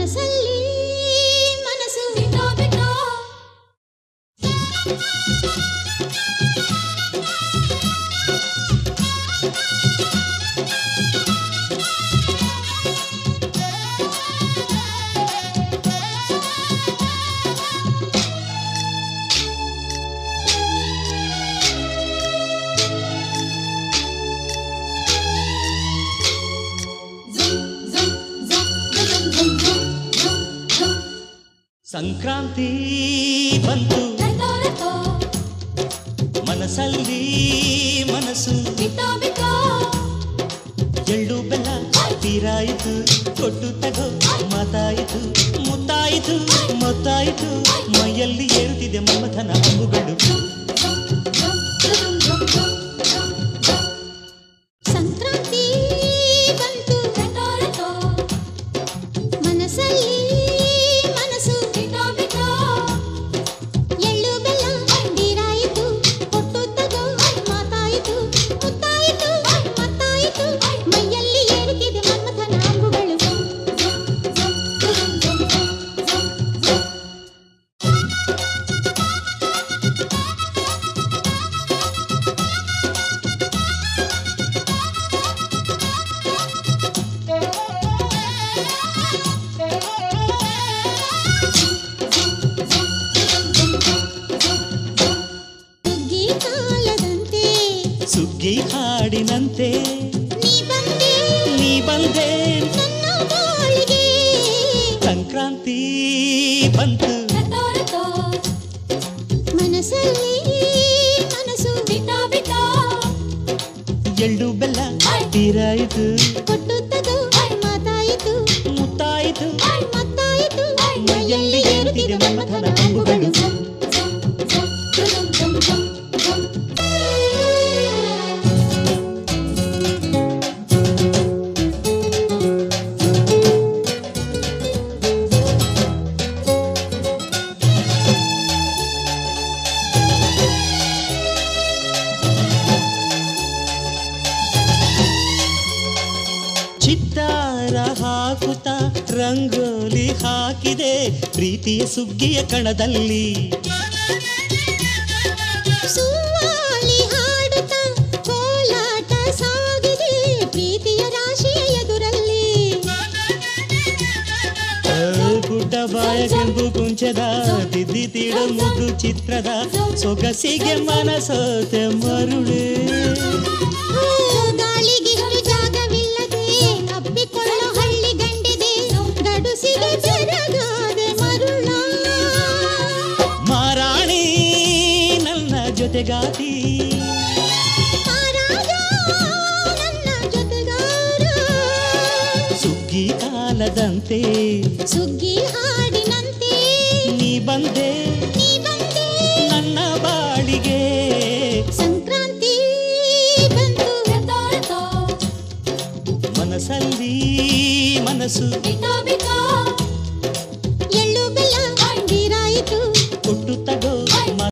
ಮನಸ್ಸಲ್ಲಿ ಮನಸ್ಸು ಬಿಟ್ಟೋ ಬಿಟ್ಟೋ ಸಂಕ್ರಾಂತಿ ಬಂತು ಮನಸ್ಸಲ್ಲಿ ಮನಸ್ಸು ಬಿಟ್ಟೋ ಬಿಟ್ಟೋ ಎಳ್ಳು ಬೆಲ್ಲ ತೀರಾಯಿತು ಕೊಟ್ಟು ತಗೋ ಮಾತಾಯಿತು ಮುತ್ತಾಯಿತು ಮೊತ್ತಾಯಿತು ಮೈಯಲ್ಲಿ ಏರುತ್ತಿದೆ ಮನ್ಮಥನ ಅಂಬುಗಳು ಸಂಕ್ರಾಂತಿ ಬಂತು ಮನಸ್ಸಲ್ಲಿ ಮನಸ್ಸು ಬಿಟ್ಟೋ ಬಿಟ್ಟೋ ಎಳ್ಳು ಬೆಲ್ಲ ತೀರಾಯಿತು ಕೊಟ್ಟು ತಗೋ ಮಾತಾಯಿತು ಮುತ್ತಾಯಿತು ಮತ್ತಾಯಿತು ಮೈಯಲ್ಲಿ ಏರುತ್ತಿದೆ ಮನ್ಮಥನ ಅಂಬುಗಳು ಸುಗ್ಗಿ ಕಾಲದಂತೆ ಸುಗ್ಗಿ ಹಾಡಿನಂತೆ ನೀ ಬಂದೆ ನೀ ಬಂದೆ ನನ್ನ ಬಾಳಿಗೆ ಸಂಕ್ರಾಂತಿ ಬಂತು ಮನಸ್ಸಲ್ಲಿ ಮನಸ್ಸು ಬಿಟ್ಟೋ ಬಿಟ್ಟೋ ಎಳ್ಳು ಬೆಲ್ಲ ತೀರಾಯಿತು ಕೊಟ್ಟು ತಗೋ ಮಾತಾಯಿತು ಮುತ್ತಾಯಿತು ಮತ್ತಾಯಿತು ಮೈಯಲ್ಲಿ ಏರುತ್ತಿದೆ ಮನ್ಮಥನ ಅಂಬುಗಳು ಚಿತ್ತಾರ ಹಾಕುತ್ತಾ ರಂಗೋಲಿ ಹಾಕಿದೆ ಪ್ರೀತಿಯ ಸುಗ್ಗಿಯ ಕಣದಲ್ಲಿ ಸುವಾಲಿ ಹಾಡುತ್ತಾ ಕೋಲಾಟ ಸಾಗಿದೆ ಪ್ರೀತಿಯ ರಾಶಿಯ ಎದುರಲ್ಲಿ ಗುಡ್ಡ ಬಾಯ ಕೆಂಪು ಕುಂಚದ ತಿದ್ದಿ ತೀಡ ಮುದ್ದು ಚಿತ್ರದ ಸೊಗಸಿಗೆ ಮನಸೋತೆ ಮರುಳೆ ಗಾಳಿಗಿಷ್ಟು ಜಾಗವಿಲ್ಲದೆ ಅಪ್ಪಿಕೊಳ್ಳೋ ಹಳ್ಳಿ ಗಂಡಿದೆ ಗಡುಸಿಗೆ ಬೆರಗಾದೆ ಮರುಳ ಮಾರಾಣಿ ನನ್ನ ಜೊತೆಗಾತಿ ಮಹಾರಾಜ ನನ್ನ ಜೊತೆಗಾರ ಸುಗ್ಗಿ ಕಾಲದಂತೆ ಸುಗ್ಗಿ ಹಾಡಿನಂತೆ ನೀ ಬಂದೆ ನೀ ಬಂದೆ ನನ್ನ ಬಾಳಿಗೆ ಸಂಕ್ರಾಂತಿ ಬಂತು ಮನಸ್ಸಲ್ಲಿ ಮನಸ್ಸು ಬಿಟ್ಟೋ ಬಿಟ್ಟೋ